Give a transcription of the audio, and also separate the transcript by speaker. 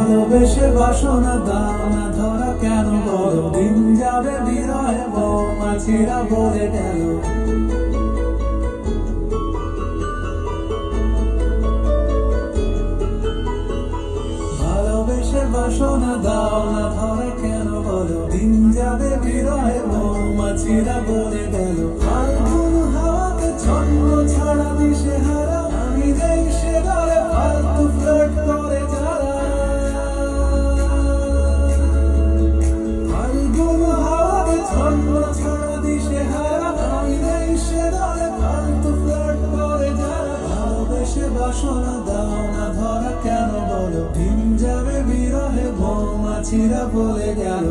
Speaker 1: ভালোবেসে বাসনা দাও না ধরা কেন বলো, দিন যাবে বিরহে মৌমাছিরা বলে গেল। ভালোবেসে বাসনা দাও না ধরা কেন বলো, দিন যাবে বিরহে মৌমাছিরা বলে গেল। ফাল্গুন হাওয়াকে ছন্ন ছাড়া দিশে হারা, আমি দেই সে দলে ফালতু ফ্লার্ট করে যারা। ফাল্গুন হাওয়াকে ছন্ন ছাড়া দিশে হারা, আমি দেই সে দলে ফালতু ফ্লার্ট করে যারা। ভালোবেসে বাসনা দাও না ধরা কেন বলো, দিন যাবে বিরহে মৌমাছিরা বলে গেল।